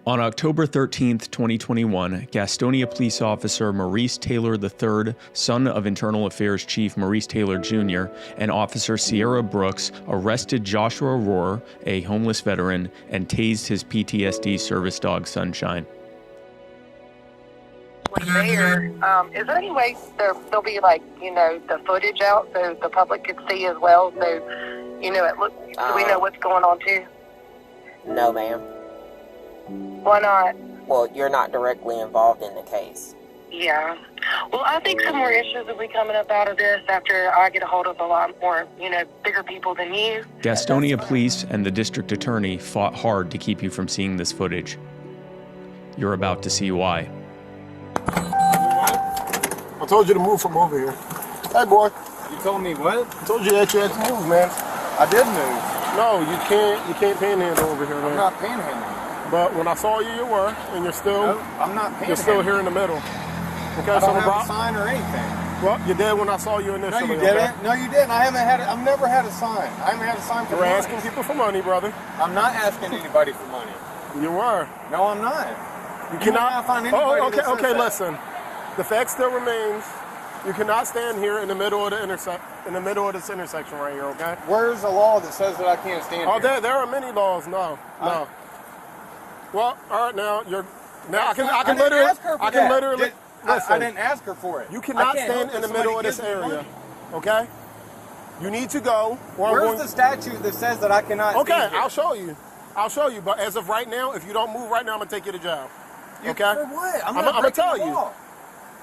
On October 13, 2021, Gastonia Police Officer Maurice Taylor III, son of Internal Affairs Chief Maurice Taylor Jr., and Officer Cierra Brooks arrested Joshua Rohrer, a homeless veteran, and tased his PTSD service dog Sunshine. There, is there any way there'll be the footage out so the public could see as well? So, it looks. Do we know what's going on too? No, ma'am. Why not? Well, you're not directly involved in the case. Yeah. Well, I think some more issues will be coming up out of this after I get a hold of a lot more, bigger people than you. Gastonia Police and the district attorney fought hard to keep you from seeing this footage. You're about to see why. I told you to move from over here. Hey, boy. You told me what? I told you that you had to move, man. I did move. No, you can't panhandle over here, man. I'm not panhandling. But when I saw you, you were, and you're still. No, I'm not panhandling. You're still here in the middle. Okay, I don't have a sign or anything. Well, you did when I saw you initially. No, you didn't. Okay? No, you didn't. I've never had a sign. I haven't had a sign for money. You're money. asking people for money, brother. I'm not asking anybody for money. You were. No, I'm not. You cannot find anybody okay, listen. The fact still remains. You cannot stand here in the middle of this intersection right here, okay? Where's the law that says that I can't stand here? There are many laws. No. Well, all right, now I can literally. Listen, I didn't ask her for it. You cannot stand in the middle of this area, okay? You need to go. Where's the statute that says that I cannot? Okay, stand here? I'll show you. But as of right now, if you don't move right now, I'm gonna take you to jail. Okay? For what? I'm gonna tell you.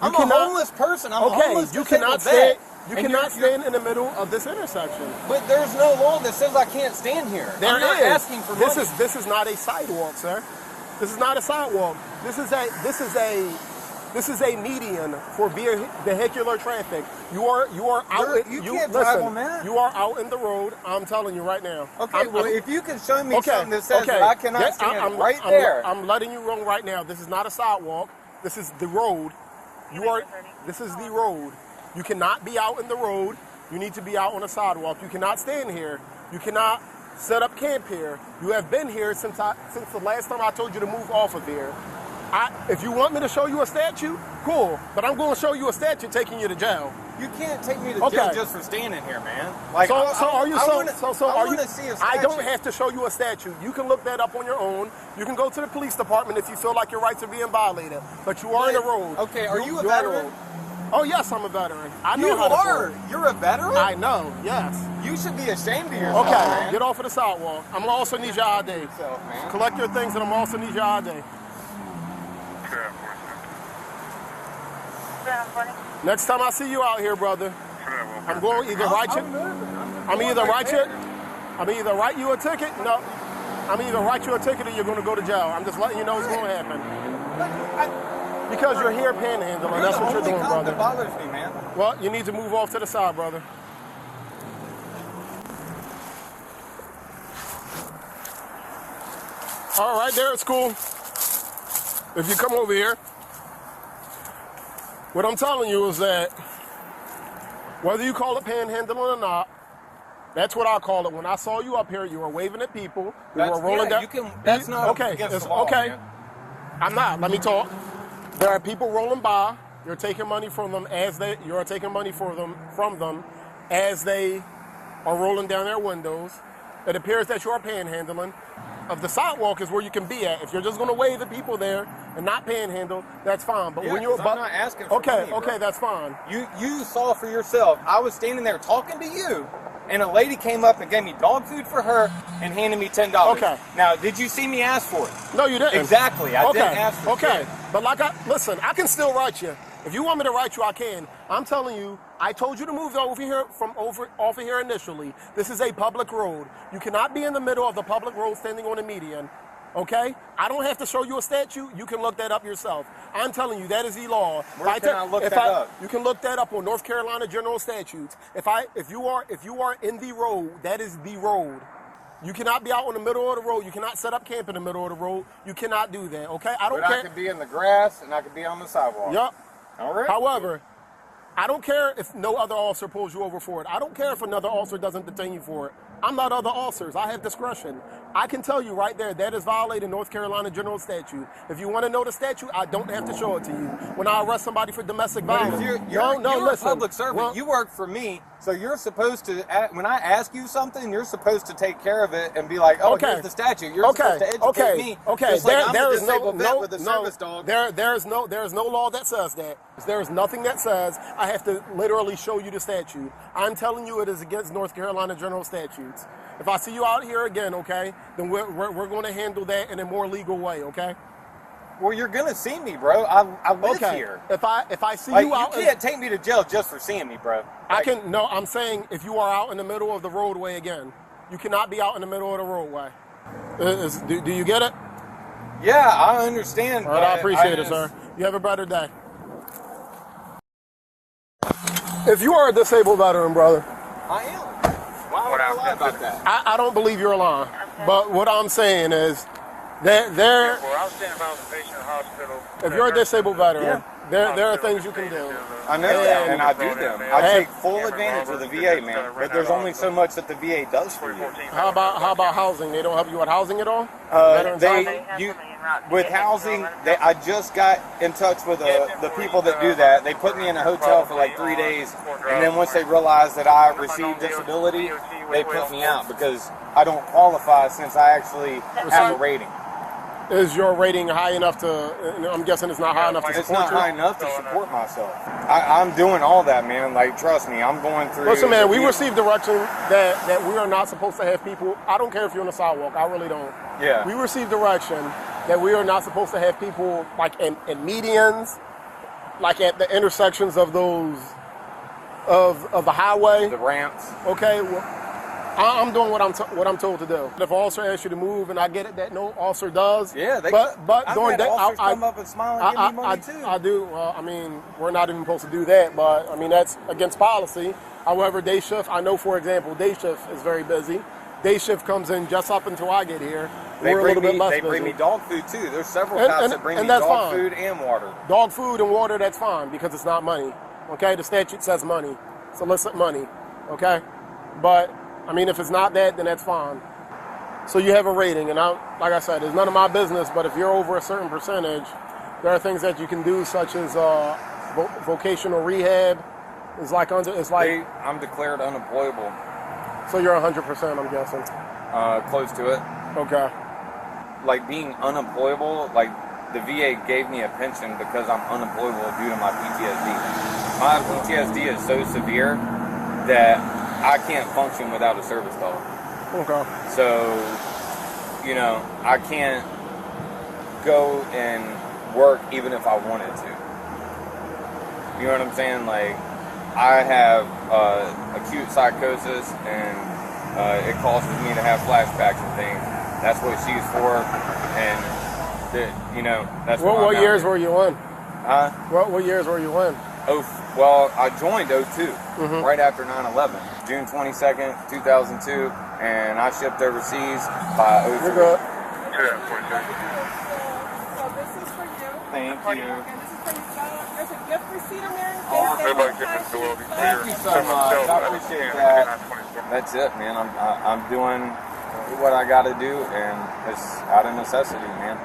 I'm a homeless person. I'm a homeless you cannot stand. You cannot stand in the middle of this intersection. But there's no law that says I can't stand here. I'm not asking for money. This is not a sidewalk, sir. This is not a sidewalk. This is a median for vehicular traffic. You are out. You can't drive on that. You are out in the road. I'm telling you right now. Okay, if you can show me something that says that I cannot stand there. I'm letting you know right now. This is not a sidewalk. This is the road. This is the road. You cannot be out in the road. You need to be out on a sidewalk. You cannot stand here. You cannot set up camp here. You have been here since the last time I told you to move off of here. If you want me to show you a statue, cool. But I'm going to show you a statue taking you to jail. You can't take me to jail just for standing here, man. I don't have to show you a statue. You can look that up on your own. You can go to the police department if you feel like your rights are being violated. But you are in the road. Okay, are you a veteran? Oh, yes, I'm a veteran. You're a veteran? I know, yes. You should be ashamed of yourself, Okay, man. get off of the sidewalk. I'm going to also need your ID. Collect your things and I'm also need your ID. Next time I see you out here, brother, I'm going to either write you. I'm either write you a ticket. No, I'm either write you a ticket or you're going to go to jail. I'm just letting you know what's going to happen. Because you're here panhandling. That's what you're doing, brother. That bothers me, man. Well, you need to move off to the side, brother. All right, there at school. If you come over here. What I'm telling you is that whether you call it panhandling or not, that's what I call it. When I saw you up here, you were waving at people. You were rolling down. That's not against the law, man. I'm not. Let me talk. There are people rolling by. You're taking money from them as they are rolling down their windows. It appears that you are panhandling. Of the sidewalk is where you can be at. If you're just going to wave at people there and not panhandle, that's fine. But when you're I'm not asking for money, okay, that's fine. You saw for yourself. I was standing there talking to you, and a lady came up and gave me dog food for her and handed me $10. Okay. Now, did you see me ask for it? No, you didn't. Exactly. I didn't ask for it. Okay. But listen, I can still write you. If you want me to write you, I can. I'm telling you, I told you to move off of here initially. This is a public road. You cannot be in the middle of the public road standing on a median. Okay? I don't have to show you a statute. You can look that up yourself. I'm telling you, that is the law. Where can I look that up? You can look that up on North Carolina General Statutes. If you are in the road, that is the road. You cannot be out in the middle of the road. You cannot set up camp in the middle of the road. You cannot do that. Okay? I don't care. I could be in the grass and I could be on the sidewalk. Yep. All right. However, I don't care if no other officer pulls you over for it. I don't care if another officer doesn't detain you for it. I'm not other officers. I have discretion. I can tell you right there, that is violating North Carolina General Statute. If you want to know the statute, I don't have to show it to you. When I arrest somebody for domestic violence. You're listen. a public servant. Well, you work for me, so you're supposed to, when I ask you something, you're supposed to take care of it and be like, oh, here's the statute. You're supposed to educate me. Okay, Just like I'm a disabled vet with a service dog. There's no law that says that. There's nothing that says I have to literally show you the statute. I'm telling you it is against North Carolina General Statutes. If I see you out here again, okay, then we're going to handle that in a more legal way, okay? Well, you're gonna see me, bro. I live here. If I see like, you out, you can't take me to jail just for seeing me, bro. I can. No, I'm saying if you are out in the middle of the roadway again, you cannot be out in the middle of the roadway. Do you get it? Yeah, I understand. All right, I appreciate it, sir. You have a better day. If you are a disabled veteran, brother, I am. Why would I lie about that? I don't believe you're lying. But what I'm saying is that I was standing by the patient in the hospital. if you're a disabled veteran, there are things you can do. I know that, and I do them. I take full advantage of the VA, man. But there's only so much that the VA does for you. How about housing? They don't help you with housing at all? With housing, I just got in touch with the people that do that. They put me in a hotel for like 3 days, and then once they realized that I received disability, they put me out because I don't qualify since I actually have a rating. Is your rating high enough to, I'm guessing it's not high enough to support you? It's not high enough to support myself. I'm doing all that, man. Like, trust me, I'm going through... Listen, man, we received direction that we are not supposed to have people, I don't care if you're on the sidewalk, I really don't. Yeah. We received direction that we are not supposed to have people, like, in medians, like at the intersections of those, of the highway. The ramps. Okay, well, I'm doing what I'm told to do. If an officer asks you to move, and I get it that no officer does. Yeah, but I've during had officers come up and smile and give me money too. I do. Well, I mean, we're not even supposed to do that, but I mean that's against policy. However, day shift, I know, for example, day shift is very busy. Day shift comes in just up until I get here. We're a little bit less busy. They bring me dog food too. There's several cops that bring me dog food and water. Dog food and water, that's fine because it's not money. Okay, the statute says money. It's illicit money. Okay, but I mean, if it's not that, then that's fine. So you have a rating, and like I said, it's none of my business, but if you're over a certain percentage, there are things that you can do, such as vocational rehab. I'm declared unemployable. So you're 100%, I'm guessing. Close to it. Okay. Like being unemployable, like the VA gave me a pension because I'm unemployable due to my PTSD. My PTSD is so severe that I can't function without a service dog. Okay. So, you know, I can't go and work even if I wanted to. You know what I'm saying? Like, I have acute psychosis, and it causes me to have flashbacks and things. That's what she's for, and you know, that's what years were you in? Huh? What years were you in? Well, I joined 02, right after 9/11, June 22nd, 2002, and I shipped overseas by 03. You're good. So this is for you. Thank you. And this is for you. There's a gift receipt in there. Thank you so much. I appreciate that. That's it, man. I'm doing what I got to do, and it's out of necessity, man.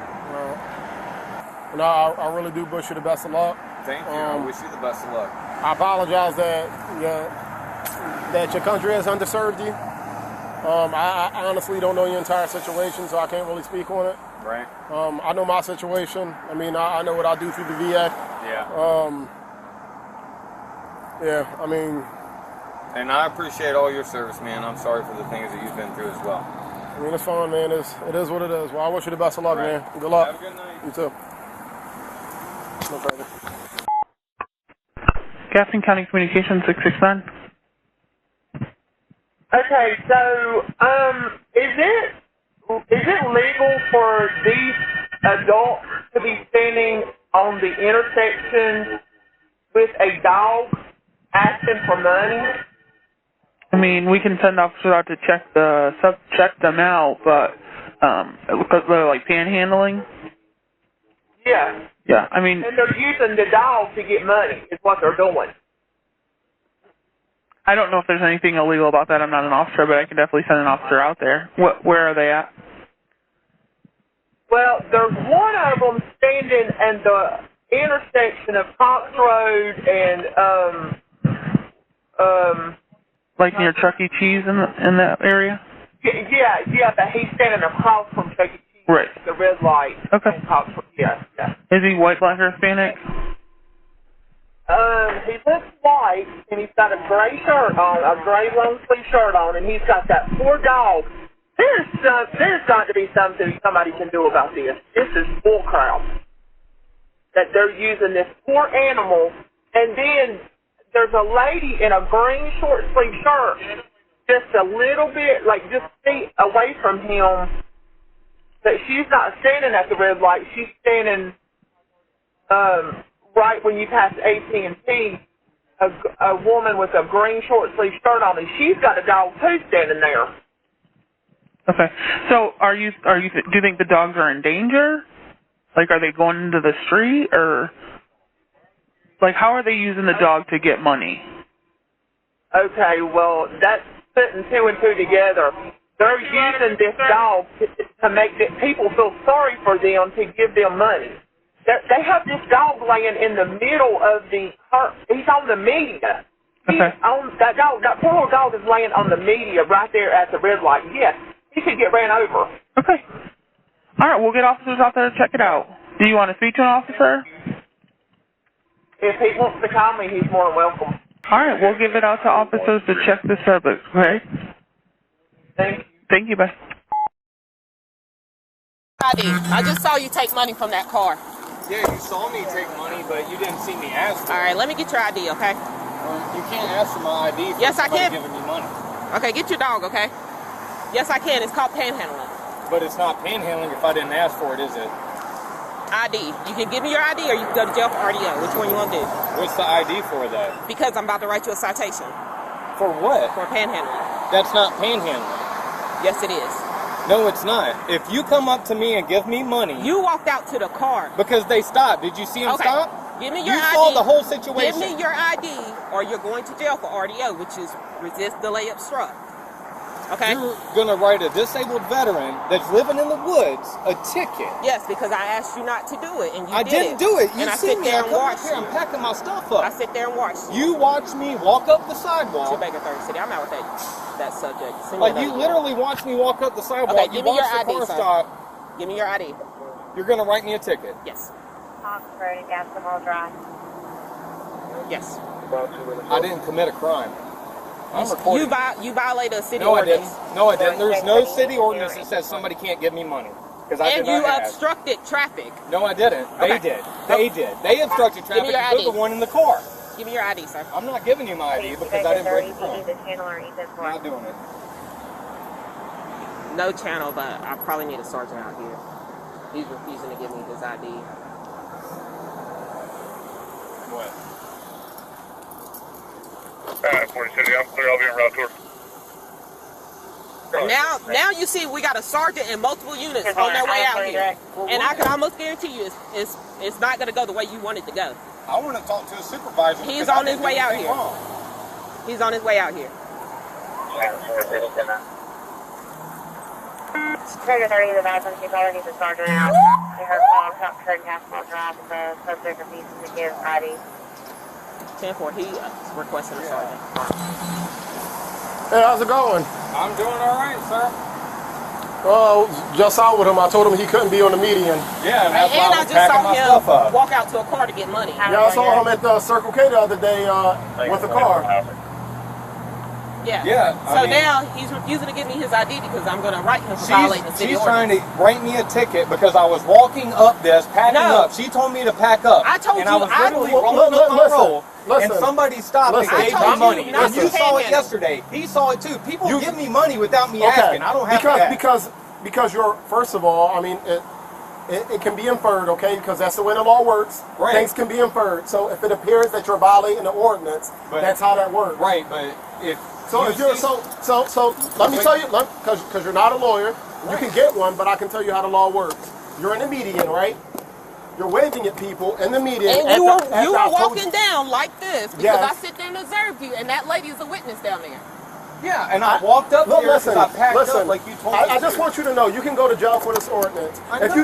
No, I really do wish you the best of luck. Thank you. I wish you the best of luck. I apologize that your country has underserved you. I honestly don't know your entire situation, so I can't really speak on it. Right. I know my situation. I mean, I know what I do through the VA. Yeah. Yeah, I mean... And I appreciate all your service, man. I'm sorry for the things that you've been through as well. I mean, it's fine, man. It is what it is. Well, I wish you the best of luck, man. Good luck. Have a good night. You too. No further. Gaston County Communications 669. Okay, so is it legal for these adults to be standing on the intersection with a dog asking for money? I mean, we can send officers out to check them out, but because they're like panhandling. Yeah. Yeah, I mean. And they're using the dog to get money, is what they're doing. I don't know if there's anything illegal about that. I'm not an officer, but I can definitely send an officer out there. Where are they at? Well, there's one of them standing in the intersection of Cox Road and Like near Chuck E. Cheese in that area? Yeah, but he's standing across from Chuck E. Cheese. Right. The red light. Okay. Cox Road. Yeah. Is he white, black, or Hispanic? He looks white, and he's got a gray shirt on, a gray long-sleeve shirt on, and he's got that poor dog. There's got to be something somebody can do about this. This is bullcrap. That they're using this poor animal, and then there's a lady in a green short-sleeve shirt, just a little bit, like just feet away from him, but she's not standing at the red light. She's standing right when you pass AT&T, a woman with a green short-sleeve shirt on, and she's got a dog too standing there. Okay. So, do you think the dogs are in danger? Like, are they going into the street, or like, how are they using the dog to get money? Okay, well, that's putting two and two together. They're using this dog to make people feel sorry for them to give them money. They have this dog laying in the middle of he's on the media. Okay. That poor little dog is laying on the media right there at the red light. Yes, he could get ran over. Okay. All right, we'll get officers out there to check it out. Do you want to speak to an officer? If he wants to call me, he's more than welcome. All right, we'll give it out to officers to check the subject, okay? Thank you, bye. I just saw you take money from that car. Yeah, you saw me take money, but you didn't see me ask for it. All right, let me get your ID, okay? You can't ask for my ID for yes, I can. giving me money. Okay, get your dog, okay? Yes, I can. It's called panhandling. But it's not panhandling if I didn't ask for it, is it? ID. You can give me your ID or you can go to jail for RDO. Which one you want to do? What's the ID for that? Because I'm about to write you a citation. For what? For panhandling. That's not panhandling. Yes, it is. No, it's not. If you come up to me and give me money... You walked out to the car. Because they stopped. Did you see them stop? Give me your ID. You saw the whole situation. Give me your ID or you're going to jail for RDO, which is resist, delay, obstruct. Okay? You're going to write a disabled veteran that's living in the woods a ticket. Yes, because I asked you not to do it, and you I didn't do it. You and see me. I and come watch up here. I'm packing my stuff up. I sit there and watch you. You watch me walk up the sidewalk. It's your Baker 30 City. I'm out with that subject. Like, you literally watch me walk up the sidewalk. Okay, give me your ID, sir. Stop. Give me your ID. You're going to write me a ticket? Yes. Oxford and Gaston Drive. Yes. I didn't commit a crime. I'm recording. You violated a city ordinance. No, I didn't. There's no city ordinance that says somebody can't give me money. And you obstructed traffic. No, I didn't. They did. They did. They obstructed traffic. You're the one in the car. Give me your ID, sir. I'm not giving you my ID because I didn't break the crime. I'm not doing it. No channel, but I probably need a sergeant out here. He's refusing to give me his ID. What? 40 City, I'm clear. I'll be en route tour. Now you see we got a sergeant and multiple units on their way out here. And I can almost guarantee you it's not going to go the way you want it to go. I want to talk to a supervisor. He's on his way out here. He's on his way out here. Trigger 30 of the emergency caller needs a sergeant out. They heard call Top Kurt Castle Drive and the subject refuses to give ID. 10-4, he's requesting a sergeant. Hey, how's it going? I'm doing all right, sir. Just out with him. I told him he couldn't be on the median. Yeah, that's why I was just packing my stuff saw up. him walk out to a car to get money. Yeah, I saw him at the Circle K the other day with a car. Yeah. So now he's refusing to give me his ID because I'm going to write him for violating the city She's ordinance. trying to write me a ticket because I was walking up this, packing up. She told me to pack up. I told and you. I was literally rolling up my roll. And somebody stopped and gave me money. And you saw it yesterday. He saw it too. People give me money without me asking. I don't have to ask. Because you're, first of all, I mean, it can be inferred, okay? Because that's the way the law works. Right. Things can be inferred. So if it appears that you're violating the ordinance, that's how that works. Right, but if so, if you're so let me tell you, because you're not a lawyer, you can get one, but I can tell you how the law works. You're in the median, right? You're waving at people in the median. And you were walking down like this because Yes. I sit there and observe you, and that lady is a witness down there. Yeah, and I walked up here because I packed listen, up like you told me. I just want you to know you can go to jail for this ordinance. If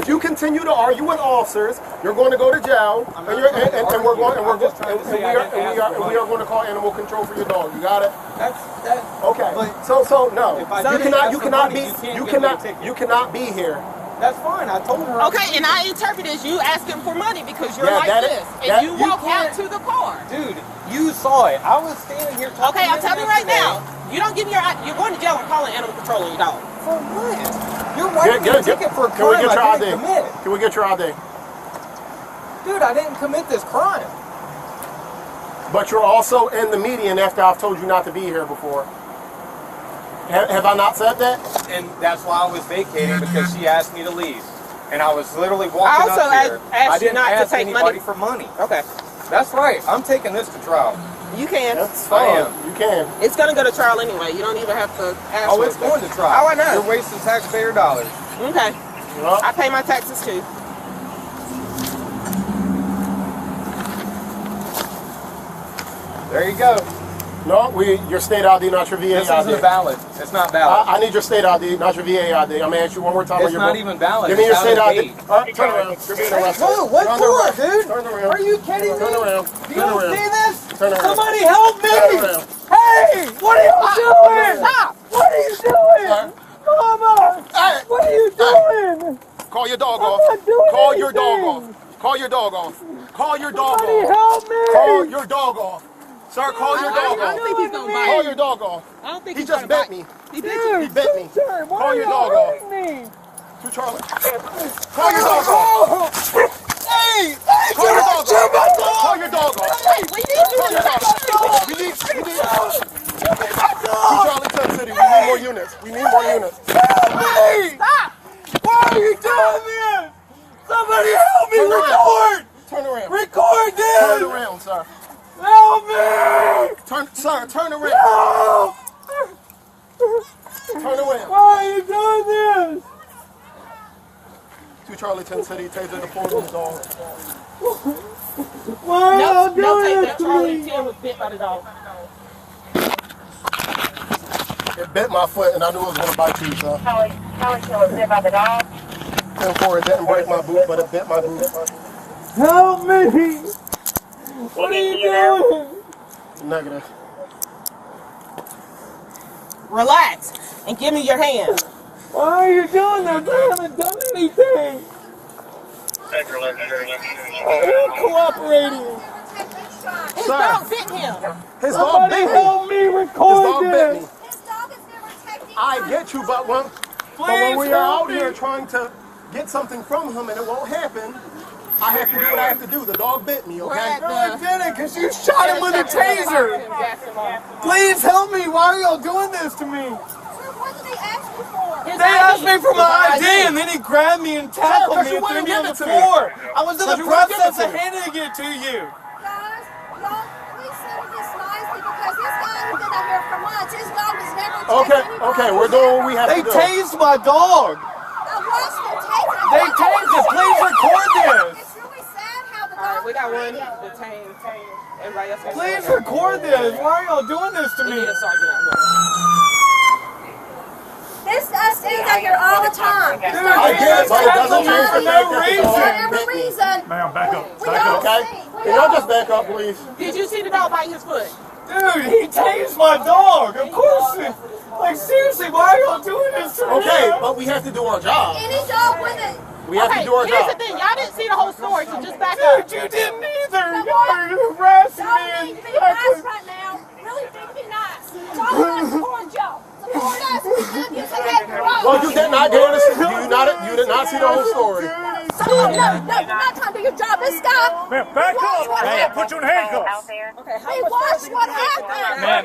you continue to argue with officers, you're going to go to jail, and we are going to call animal control for your dog. You got it? Okay. So no, you cannot be here. That's fine. I told her. Okay, and I interpret as you asking for money because you're and you walk out to the car. Dude, you saw it. I was standing here talking. Okay, I'm telling you right now. You don't give me you're going to jail and calling animal control on your dog. For what? You're writing me a ticket for a crime I didn't commit. Can we get your ID? Dude, I didn't commit this crime. But you're also in the median after I've told you not to be here before. Have I not said that? And that's why I was vacating, because she asked me to leave. And I was literally walking I also up here. asked you not to take anybody money for money. Okay. That's right. I'm taking this to trial. You can. That's fine. You can. It's going to go to trial anyway. You don't even have to ask. Oh, it's going to trial. Oh, I know. You're wasting taxpayer dollars. Okay. Well, I pay my taxes too. There you go. No, your state ID, not your VA This ID. isn't valid. It's not valid. I need your state ID, not your VA ID. I'm gonna ask you one more time. It's not even valid. Give me your It's state out of ID. date. All right, turn around. You're being arrested. Whoa, what Turn for, around. dude? Turn around. Are you kidding me? Turn around. Do you see this? Turn around. Somebody help me! Turn around. Hey! What are you doing? Stop! What are you doing? Mama! Hey! What are you doing? Call your dog I'm off. not doing Call your dog anything. off. Call your dog off. Call your dog Somebody off. help me! Call your dog off. Sir, call your dog I don't off. think he's going to bite. Call your dog off. I don't think He he's just gonna bit bite. me. He bit you. He bit me. Sir, why Call are your you dog hurting off. me? To Charlie. Call your dog off. Hey! Call your dog off. Call your dog off. Hey, we need you Call to your dog off. We need to Charlie Tech City. We need more units. We need more units. Help me! Stop! Why are you doing this? Somebody help me! Turn around. Record! Turn around. Record this! Turn around, sir. Help me! Turn around. Help! Turn around. Why are you doing this? To Charlie Tech City. Taser the portal dog. Why are No, you no, doing take this that. to Charlie me? Tim was bit by the dog. It bit my foot, and I knew it was going to bite you, sir. Charlie Tim was bit by the dog. And for it didn't break my boot, but it bit my boot. Help me! What are you doing? Negative. Relax and give me your hand. Why are you doing this? I haven't done anything. I'm cooperating. His Sir. dog bit him. His dog Somebody bit me. help me His record dog bit this. me. I get you, but when Please we are help out me. here trying to get something from him and it won't happen, I have to do what I have to do. The dog bit me, okay? No, I didn't, because you shot him with a taser. Please help me. Why are y'all doing this to me? They asked me for my ID, and then he grabbed me and tackled me and threw me on the floor. I was in the process of handing it to you. Guys, y'all, please settle this nicely because this guy who did that here for months, his dog was never tased. Okay, we're doing what we have They to do. tased my dog. I watched them tase it. They tased it. Please record this. It's really sad how the All right, dog we got one detained. Everybody else. Please record this. Why are y'all doing this to We me? need a sergeant out here. This guy stands out here all the time. Dude, I they get it, just but it tackled doesn't me change for the no fact that the reason. dog For whatever reason. Ma'am, back up. We Back all up. Okay? see. Can y'all just back up, please? Did you see the dog bite his foot? Dude, he tased my dog. Of course. Like, seriously, why are y'all doing this to me? Okay, but we have to do our job. Any dog with it. We have to do our here's job. the thing. Y'all didn't see the whole story, so just back up. Dude, you didn't either. Y'all harassing me Don't and need to be nice right now. Really think be nice. It's all about support Joe. Support us. You can have the road. Well, you did not get to see. You did not see the whole story. No, you're not trying to do your job. This guy. Ma'am, back up. What Hey, happened? put you in handcuffs. Okay, how He much watched what happened. Ma'am.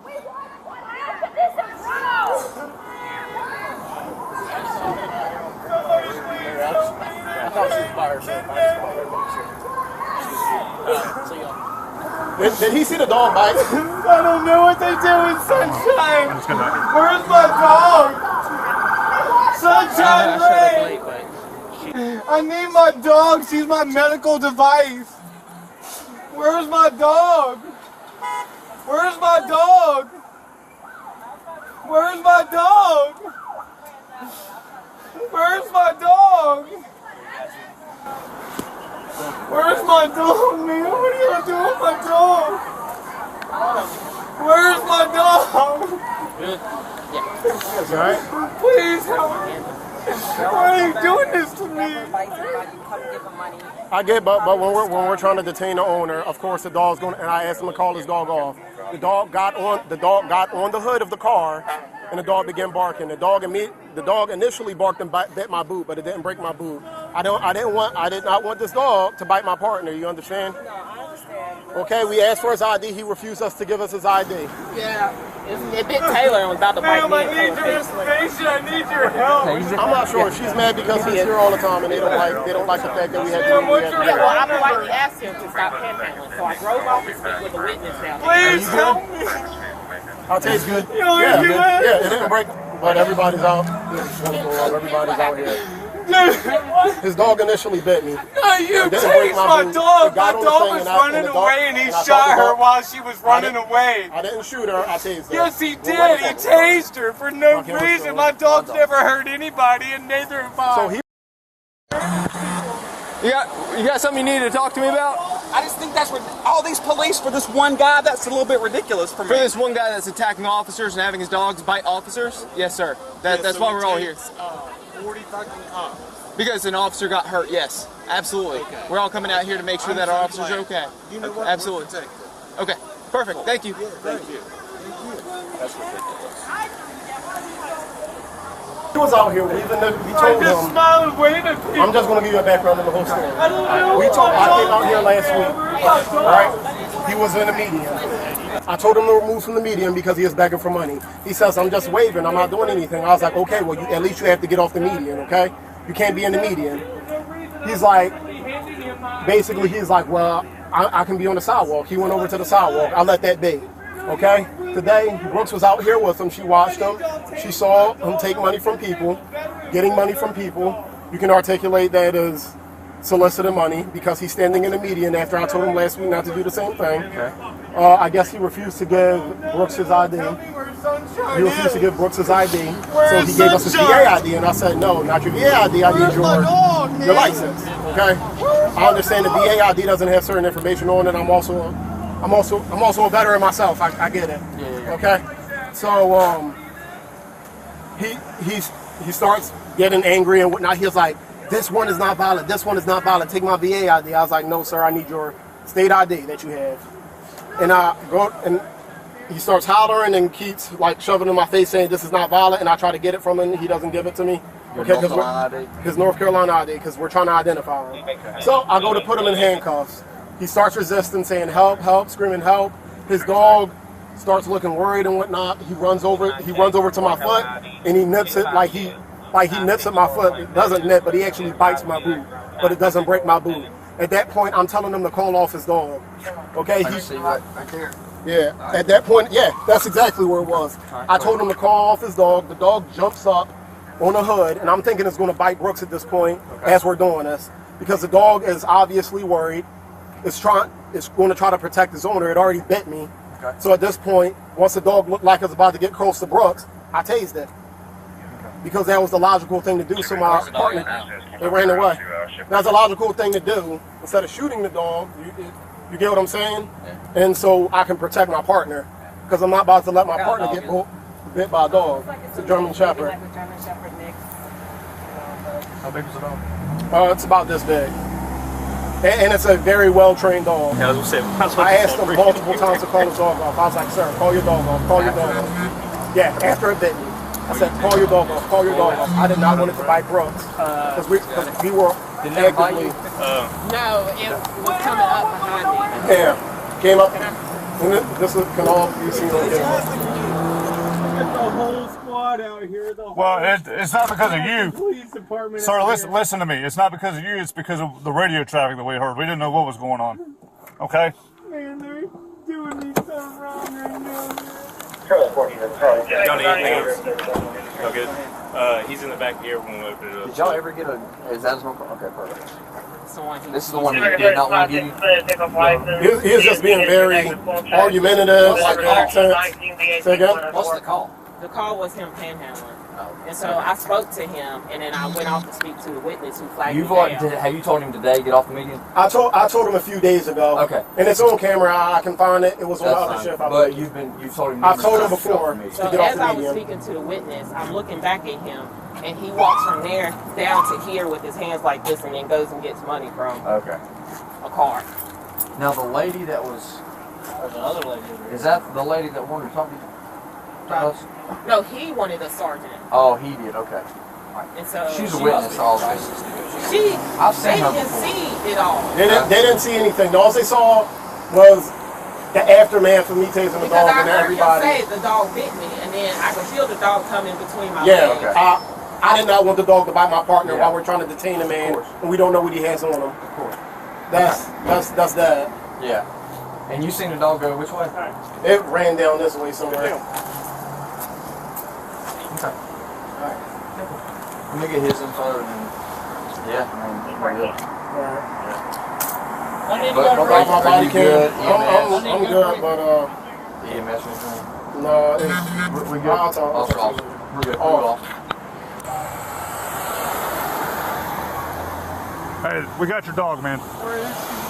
We watched what happened. This is wrong. I thought she was by herself. Did he see the dog bite? I don't know what they do with Sunshine. Where's my dog? Sunshine Ray. I need my dog. She's my medical device. Where's my dog? Where's my dog? Where's my dog? Where's my dog? Where's my dog, man? What are you gonna do with my dog? Where's my dog? Yeah. Please help me. Why are you doing this to me? I get, but when we're trying to detain the owner, of course the dog's going. And I asked him to call his dog off. The dog got on the hood of the car, and the dog began barking. The dog initially barked and bit my boot, but it didn't break my boot. I did not want this dog to bite my partner. You understand? No, I understand. Okay, we asked for his ID. He refused us to give us his ID. Yeah, it bit Taylor and was about to bite me. I need your information. I need your help. I'm not sure. She's mad because he's here all the time, and they don't like the fact that we had to. Yeah, well, I politely asked him to stop panhandling, so I drove off to speak with a witness down there. Please help me. Our Tase good. Yeah, it didn't break, but everybody's out. Everybody's out here. His dog initially bit me. No, you tased my dog. My dog was running away and he shot her while she was running away. I didn't shoot her, I tased her. Yes, he did. He tased her for no reason. My dog's never hurt anybody and neither have I. So You got something you needed to talk to me about? I just think that's all these police for this one guy. That's a little bit ridiculous for me. For this one guy that's attacking officers and having his dogs bite officers? Yes, sir. That's why we're all here. 40 fucking cops. Because an officer got hurt. Yes, absolutely. Okay. We're all coming out here to make sure that our officers are okay. You know what? Absolutely. Okay. Perfect. Thank you. Thank you. That's ridiculous. He was out here. We told him. I'm just going to give you a background on the whole story. I came out here last week. Right? He was in the median. I told him to remove from the median because he is begging for money. He says, I'm just waving. I'm not doing anything. I was like, okay, well, at least you have to get off the median, okay? You can't be in the median. He's like, basically, he's like, well, I can be on the sidewalk. He went over to the sidewalk. I let that be. Okay? Today, Brooks was out here with him. She watched him. She saw him take money from people, getting money from people. You can articulate that as soliciting money because he's standing in the median after I told him last week not to do the same thing. Okay. I guess he refused to give Brooks his ID. He refused to give Brooks his ID. So he gave us his VA ID, and I said, no, not your VA ID. I need your license. Okay? I understand the VA ID doesn't have certain information on it. I'm also a veteran myself. I get it. Okay? So he starts getting angry and whatnot. He was like, this one is not valid. This one is not valid. Take my VA ID. I was like, no, sir. I need your state ID that you have. And I go and he starts hollering and keeps like shoving in my face saying this is not valid. And I try to get it from him. He doesn't give it to me. Okay, his North Carolina ID because we're trying to identify him. So I go to put him in handcuffs. He starts resisting, saying help, help, screaming help. His dog starts looking worried and whatnot. He runs over to my foot and he nips it like he nips at my foot. It doesn't nip, but he actually bites my boot. But it doesn't break my boot. At that point, I'm telling him to call off his dog. Okay? Yeah. At that point, yeah, that's exactly where it was. I told him to call off his dog. The dog jumps up on the hood, and I'm thinking it's going to bite Brooks at this point as we're doing this because the dog is obviously worried. It's going to try to protect his owner. It already bit me. Okay. So at this point, once the dog looked like it was about to get close to Brooks, I tased it. Because that was the logical thing to do. So my partner, they ran away. That's a logical thing to do. Instead of shooting the dog, you get what I'm saying? Yeah. And so I can protect my partner. Because I'm not about to let my partner get bit by a dog. It's a German Shepherd. How big is the dog? It's about this big. And it's a very well-trained dog. Yeah, I asked him multiple times to call his dog off. I was like, sir, call your dog off, call your dog off. Yeah, after it bit me. I said, call your dog off, call your dog off. I did not want it to bite Brooks. Because we were actively... No, it was coming up behind me. Yeah, came up. And this can all be seen on camera. Get the whole squad out here. Well, it's not because of you. Police department. Sir, listen to me. It's not because of you. It's because of the radio traffic that we heard. We didn't know what was going on. Okay? Man, they're doing me so wrong right now. Y'all need anything else? Y'all good? He's in the back here when we opened it up. Did y'all ever get a... Is that his number? Okay, perfect. This is the one he Sure, did not want to give you? He was just being very argumentative. Say again? What's the call? The call was him panhandling. And so I spoke to him, and then I went off to speak to the witness who flagged me down. Have you told him today, get off the median? I told him a few days ago. Okay. And it's on camera. I can find it. It was on the other shift. But you've told him. I've told him before. So as I was speaking to the witness, I'm looking back at him, and he walks from there down to here with his hands like this, and then goes and gets money from a car. Now the lady that was... There's another lady over here. Is that the lady that wanted to talk to you? No, he wanted a sergeant. Oh, he did. Okay. And so She's a witness. All this. I've seen her didn't before. see it all. They didn't see anything. All they saw was the aftermath of me tasing the Because dog I and heard everybody. him say the dog bit me, and then I could feel the dog coming between my Yeah, legs. I did not want the dog to bite my partner while we're trying to detain a man, and we don't know what he has on him. Of course. That's that. Yeah. And you seen the dog go which way? It ran down this way somewhere. Okay. Alright. Let me get his info and then... Yeah, we're good. But my body good? I'm good, but EMS or anything? no, We're good. I'll talk. We're good. Hey, we got your dog, man. Where is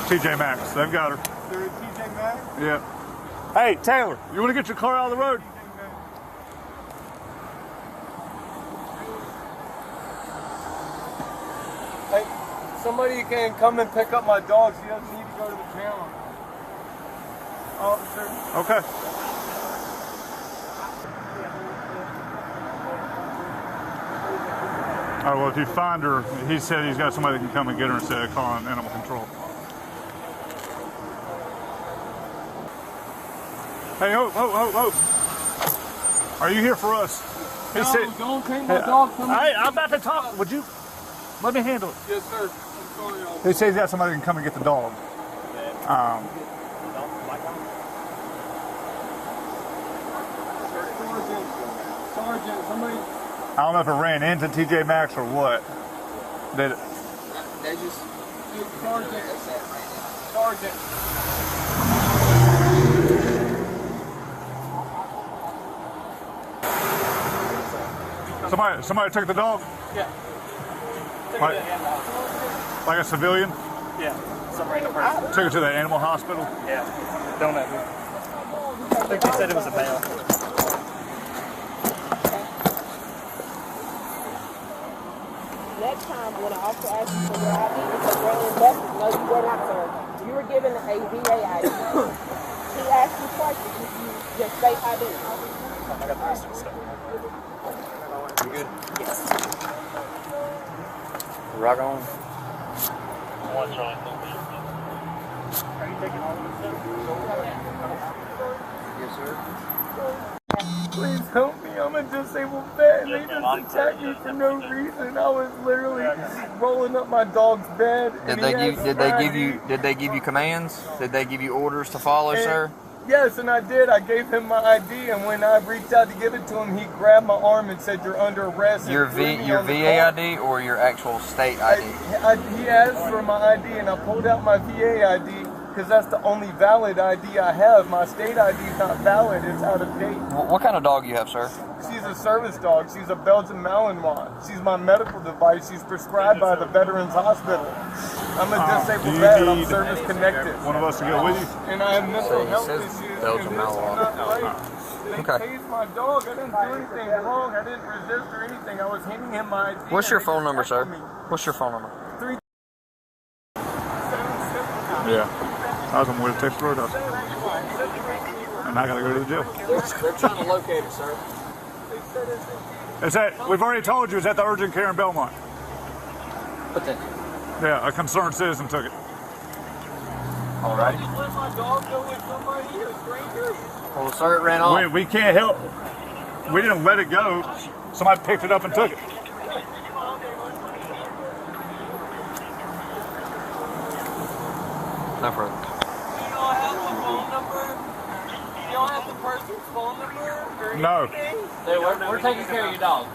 TJ Maxx. They've got her. there? TJ Maxx? Yeah. Hey, Taylor, you want to get your car out of the road? Hey, somebody can come and pick up my dogs. He doesn't need to go to the town. Officer. Okay. Oh, well, if you find her, he said he's got somebody that can come and get her instead of calling animal control. Hey, oh. Are you here for us? He No, said, don't take my dog from me. Hey, I'm about to talk. Would you let me handle it? Yes, sir. I'm sorry, officer. He says he's got somebody that can come and get the dog. Sergeant, somebody. I don't know if it ran into TJ Maxx or what. Did it? They just. Sergeant. Somebody took the dog? Yeah. Like a civilian? Yeah. Some random person. Took it to the animal hospital? Yeah. Don't know who. I think they said it was a male. Next time when an officer asks you for your ID, it's a brand message. No, you were not, sir. You were given a VA ID. He asked you questions. You just say ID. I got the rest of the stuff. You good? Yes. Rock on. What's wrong? Are you taking all of this stuff? Yes, sir. Please help me. I'm a disabled vet. They just attacked me for no reason. I was literally rolling up my dog's bed. Did they give you commands? Did they give you orders to follow, sir? Yes, and I did. I gave him my ID, and when I reached out to give it to him, he grabbed my arm and said, "You're under arrest." Your VA ID or your actual state ID? He asked for my ID, and I pulled out my VA ID because that's the only valid ID I have. My state ID is not valid. It's out of date. What kind of dog you have, sir? She's a service dog. She's a Belgian Malinois. She's my medical device. She's prescribed by the Veterans Hospital. I'm a disabled vet, and I'm service connected. One of us to go with you? And I have mental health issues. Belgian and this is Malinois. not right. They tased my dog. I didn't do anything wrong. I didn't resist or anything. I was handing him my ID. What's your phone number, sir? What's your phone number? 377. Yeah. I was on my way to Texas Roadhouse. And I gotta go to the jail. They're trying to locate it, sir. Is that, we've already told you, it's at the urgent care in Belmont. What the? Yeah, a concerned citizen took it. Alrighty. Let my dog go with somebody, a stranger? Well, sir, it ran off. We can't help. We didn't let it go. Somebody picked it up and took it. No further. You don't have the phone number? You don't have the person's phone number? Or No. anything? We're taking care of your dog.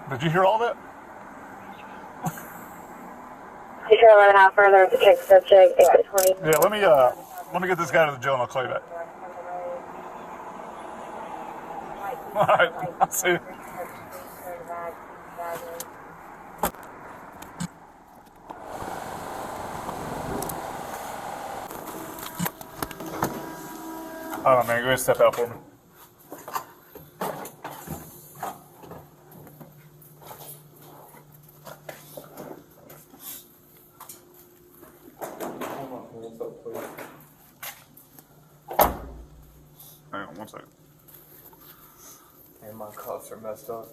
Did you hear all that? You sure 11 out further to take subject 820. Yeah, let me get this guy to the jail and I'll call you back. All right, I'll see you. Hold on, man. Go ahead and step out for me. Hang on 1 second. And my cuffs are messed up.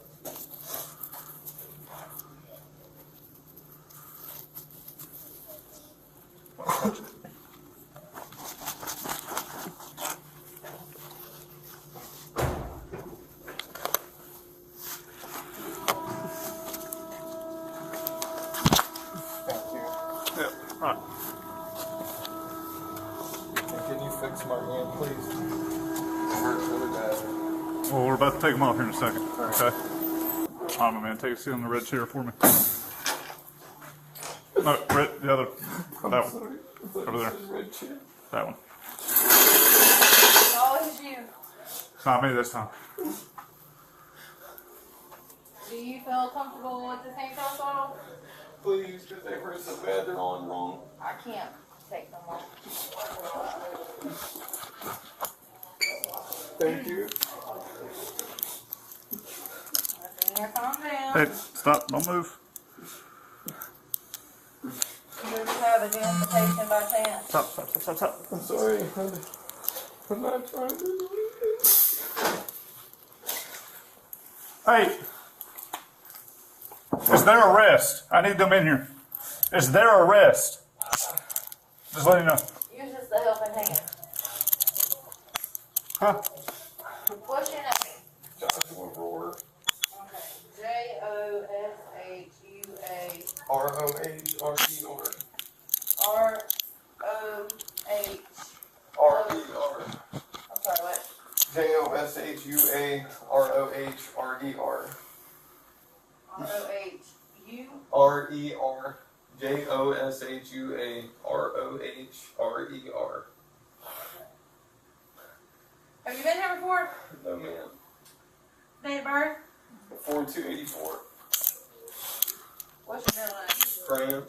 Man, please. It hurts really bad. Well, we're about to take him off here in a second. Okay. Hold on, man. Take a seat on the red chair for me. No, red, the other. That one. Over there. That one. It's always you. It's not me this time. Do you feel comfortable with this handcuffs on? Please, because they hurt so bad, they're on wrong. I can't take them off. Thank you. Here, calm down. Hey, stop. Don't move. Do you have identification by chance? Stop. I'm sorry. I'm not trying to do it. Hey. It's their arrest. I need them in here. It's their arrest. Just let you know. Use this the helping hand. Huh? What's your name? Joshua Rohrer. Okay. Joshua. Rohrer. R-O-H. I'm sorry, what? Joshua Rohrer. R-O-H-U? R-E-R. Joshua Rohrer. Have you been here before? No, ma'am. Date of birth? 4284. What's your middle name? Graham.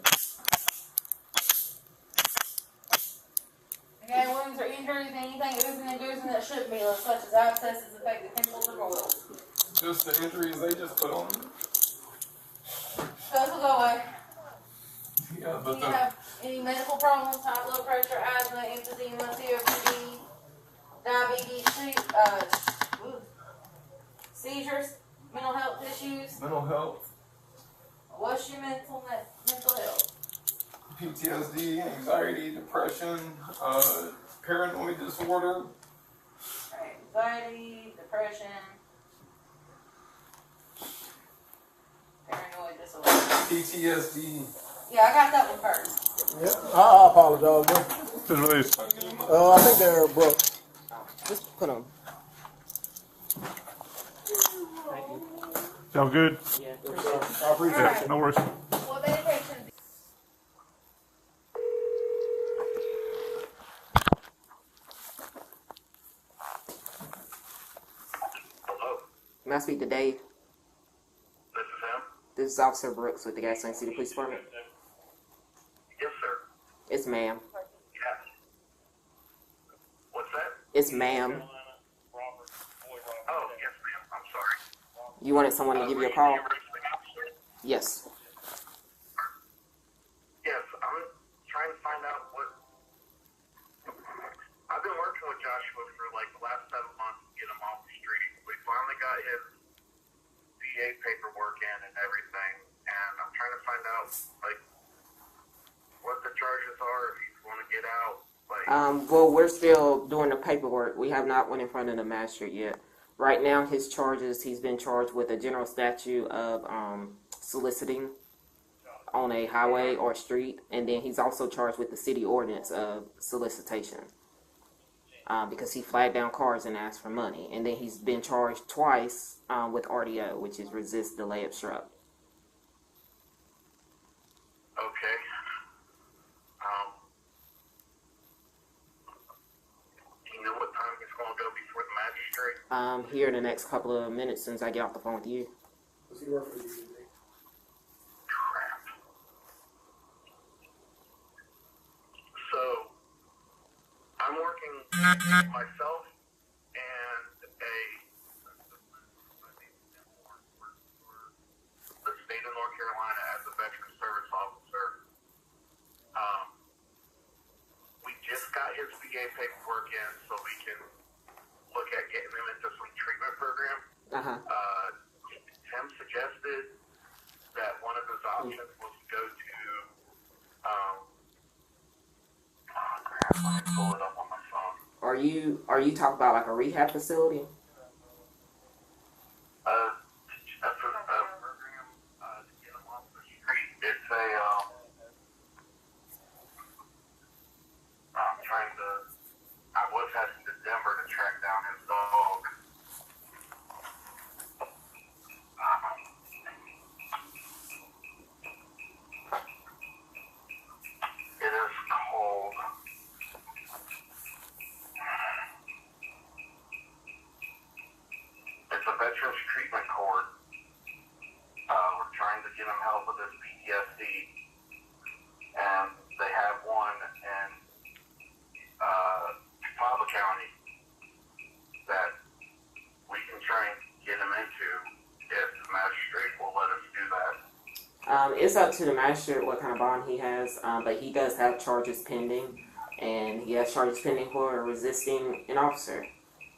Okay, wounds or injuries, anything oozing and goozing that shouldn't be, such as abscesses, affected pimples, or boils. Just the injuries they just put on me. Those will go away. Yeah, Do but you have any medical problems, high blood pressure, asthma, emphysema, COPD, diabetes, seizures, mental health issues? mental health, What's your mental health? PTSD, anxiety, depression, paranoid disorder. Anxiety, depression, paranoid disorder. PTSD. Yeah, I got that one first. Yeah, I apologize, bro. Just release. I think they're broke. Just put them. Y'all good? Yeah. I appreciate it. No worries. What medication? May I speak to Dave? This is him? This is Officer Brooks with the Gastonia City Police Department. Yes, sir. It's ma'am. Yes. What's that? It's ma'am. Oh, yes, ma'am. I'm sorry. You wanted someone to give you a call? Yes. Yes, I'm trying to find out what... I've been working with Joshua for like the last 7 months to get him off the street. We finally got his VA paperwork in and everything, and I'm trying to find out, like, what the charges are, if he's going to get out. Well, we're still doing the paperwork. We have not went in front of the magistrate yet. Right now, his charges, he's been charged with a general statute of soliciting on a highway or street, and then he's also charged with the city ordinance of solicitation. because he flagged down cars and asked for money. And then he's been charged twice with RDO, which is resist, delay, obstruct. Okay. Do you know what time he's going to go before the magistrate? Here in the next couple of minutes, since I get off the phone with you. Does he work for you? Crap. So, I'm working myself and the state of North Carolina as a veteran service officer. We just got his VA paperwork in so we can look at getting him into some treatment program. Tim suggested that one of his options was to go to, let me pull it up on my phone. Are you talking about like a rehab facility? That's a program to get him off the street. It's a, I was heading to Denver to track down his dog. It is called, it's a veterans treatment court. We're trying to get him help with his PTSD, and they have one in Cobb County that we can try and get him into if the magistrate will let us do that. It's up to the magistrate what kind of bond he has, but he does have charges pending, and he has charges pending for resisting an officer.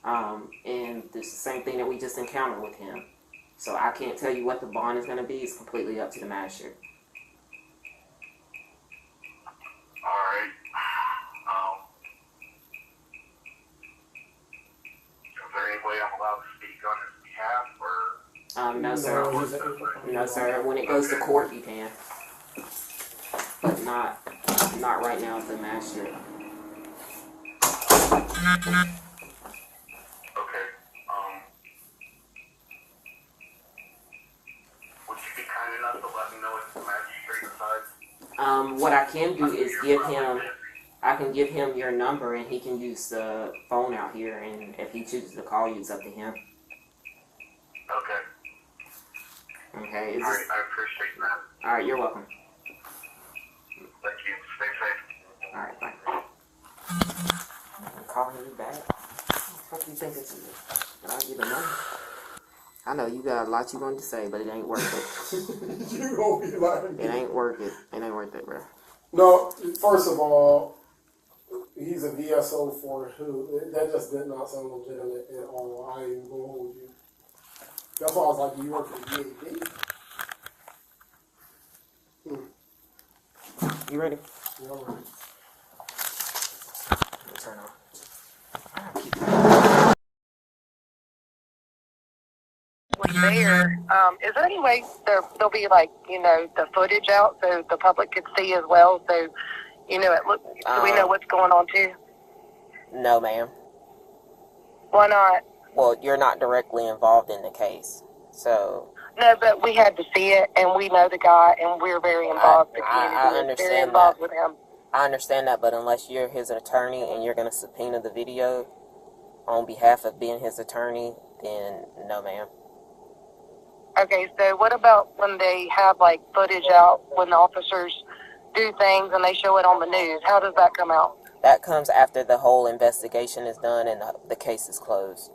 And it's the same thing that we just encountered with him. So I can't tell you what the bond is going to be. It's completely up to the magistrate. All right. Is there any way I'm allowed to speak on his behalf, or? No, sir. No, sir. When it goes to court, you can, but not right now at the magistrate. Okay. Would you be kind enough to let me know if the magistrate decides? What I can do is give him your number, and he can use the phone out here, and if he chooses to call you, it's up to him. Okay. Okay. All right, I appreciate that. All right, you're welcome. Thank you. Stay safe. All right, bye. I'm calling you back. What do you think this is? I'll give the money. I know you got a lot you wanted to say, but it ain't worth it. You gonna be lying. It ain't worth it. It ain't worth it, bro. No, first of all, he's a VSO for who? That just did not sound legitimate at all. I ain't even gonna hold you. That's why I was like, you work for the DAD? You ready? Yeah, I'm ready. Turn on. Was there, is there any way there'll be like, the footage out so the public could see as well? So, so we know what's going on too? No, ma'am. Why not? Well, you're not directly involved in the case, so. No, but we had to see it, and we know the guy, and we're very involved. I understand very involved that. with him. I understand that, but unless you're his attorney and you're going to subpoena the video on behalf of being his attorney, then no, ma'am. Okay, so what about when they have, like, footage out when the officers do things and they show it on the news? How does that come out? That comes after the whole investigation is done and the case is closed.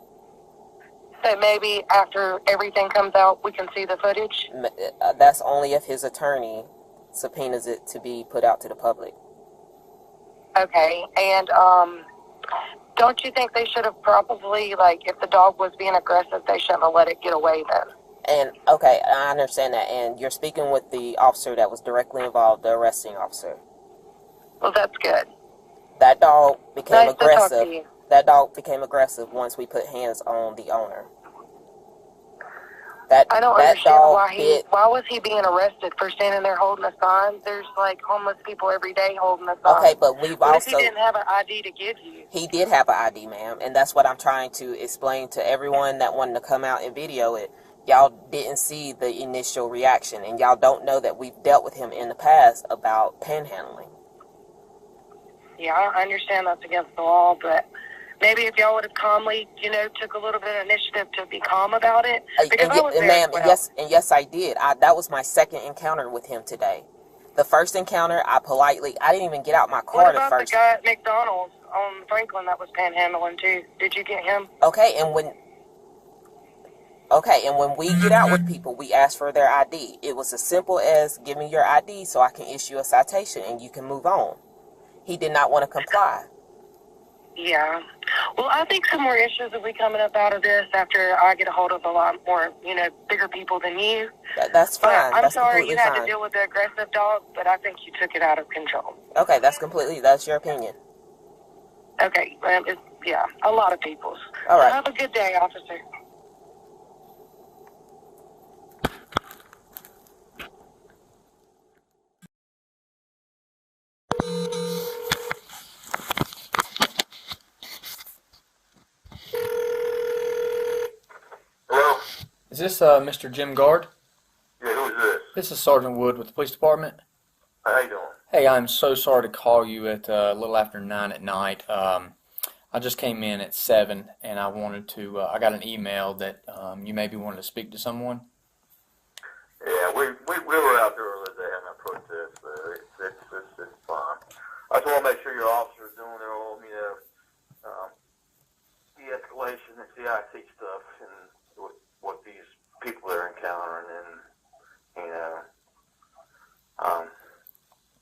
So maybe after everything comes out, we can see the footage? That's only if his attorney subpoenas it to be put out to the public. Okay, and don't you think they should have probably, like, if the dog was being aggressive, they shouldn't have let it get away then? And, okay, I understand that. And you're speaking with the officer that was directly involved, the arresting officer. Well, that's good. That dog became Nice to talk to aggressive. you. That dog became aggressive once we put hands on the owner. I don't understand why was he being arrested for standing there holding a sign? There's like homeless people every day holding a sign. Okay, but we've what also... if he didn't have an ID to give you? He did have an ID, ma'am, and that's what I'm trying to explain to everyone that wanted to come out and video it. Y'all didn't see the initial reaction, and y'all don't know that we've dealt with him in the past about panhandling. Yeah, I understand that's against the law, but maybe if y'all would have calmly, took a little bit of initiative to be calm about it. Because I was there ma'am, as well. yes, I did. That was my second encounter with him today. The first encounter, I didn't even get out my car What about the first. the guy at McDonald's on Franklin that was panhandling too? Did you get him? Okay, and when we get out with people, we ask for their ID. It was as simple as give me your ID so I can issue a citation and you can move on. He did not want to comply. Yeah. Well, I think some more issues will be coming up out of this after I get a hold of a lot more, bigger people than you. That's fine. I'm that's sorry you had fine. to deal with the aggressive dog, but I think you took it out of control. Okay, that's your opinion. Okay, a lot of people's. All right. So have a good day, officer. Hello? Is this Mr. Jim Guard? Yeah, who's this? This is Sergeant Wood with the police department. How you doing? Hey, I'm so sorry to call you at a little after 9 at night. I just came in at 7, and I wanted to. I got an email that you maybe wanted to speak to someone. Yeah, we were out there earlier today having a protest. It's fine. I just want to make sure your officers are doing their own, de-escalation and CIT stuff and what these people are encountering, and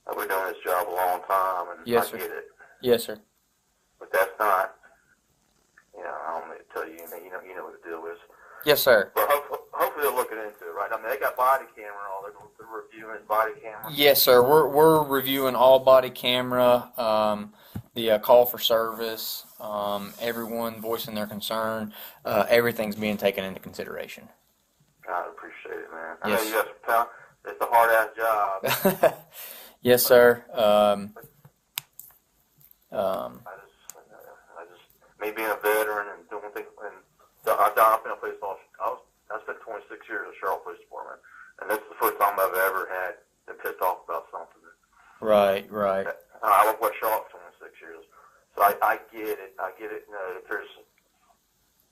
I've been doing this job a long time, and Yes, I sir. get it. Yes, sir. But that's not, I don't need to tell you, you know what the deal is. Yes, sir. But hopefully they're looking into it, right? I mean, they got body camera and all. They're reviewing body camera. Yes, sir. We're reviewing all body camera, the call for service, everyone voicing their concern. Everything's being taken into consideration. I appreciate it, man. Yes. I know you got it's a hard-ass job. Yes, sir. Me being a veteran and doing things, and I've been a police officer. I spent 26 years at the Charlotte Police Department, and this is the first time I've ever been pissed off about something. Right. I worked with Charlotte for 26 years, so I get it. If there's,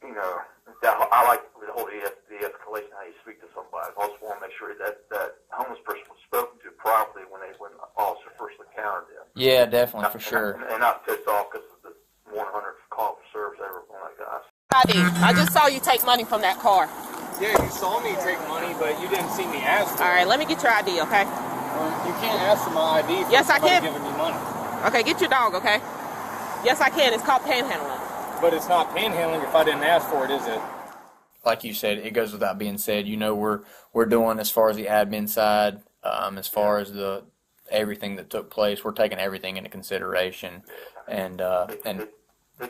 I like the whole de-escalation, how you speak to somebody. I just want to make sure that homeless person was spoken to properly when the officer first encountered them. Yeah, definitely, for sure. And not pissed off because of the 100 call for service ever one of that guys. I just saw you take money from that car. Yeah, you saw me take money, but you didn't see me ask for it. All right, let me get your ID, okay? You can't ask for my ID for Yes, I somebody can. giving me money. Okay, get your dog, okay? Yes, I can. It's called panhandling. But it's not panhandling if I didn't ask for it, is it? Like you said, it goes without being said. We're doing as far as the admin side, as far as the everything that took place. We're taking everything into consideration, and It's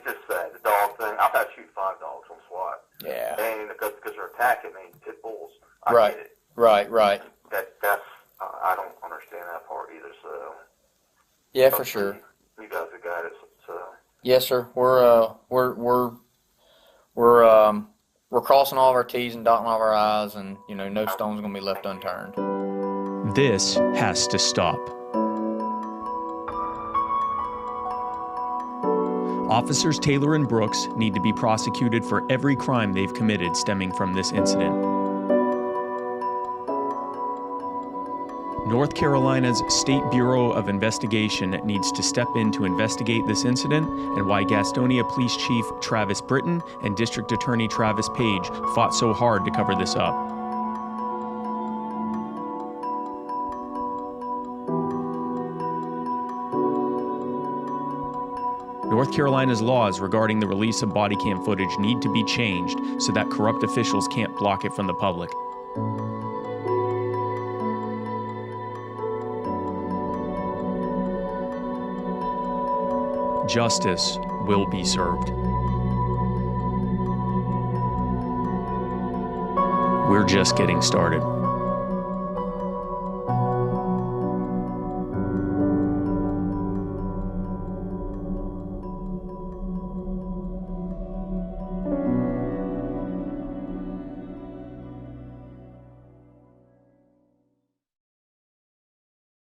just sad, the dog thing. I've had to shoot 5 dogs on SWAT. Yeah. And because they're attacking me, pit bulls. I Right. get it. Right. That's I don't understand that part either. So. Yeah, for sure. You guys have got it. So. Yes, sir. We're crossing all of our T's and dotting all of our I's, and no stone's gonna be left unturned. This has to stop. Officers Taylor and Brooks need to be prosecuted for every crime they've committed stemming from this incident. North Carolina's State Bureau of Investigation needs to step in to investigate this incident and why Gastonia Police Chief Travis Britton and District Attorney Travis Page fought so hard to cover this up. North Carolina's laws regarding the release of body cam footage need to be changed so that corrupt officials can't block it from the public. Justice will be served. We're just getting started.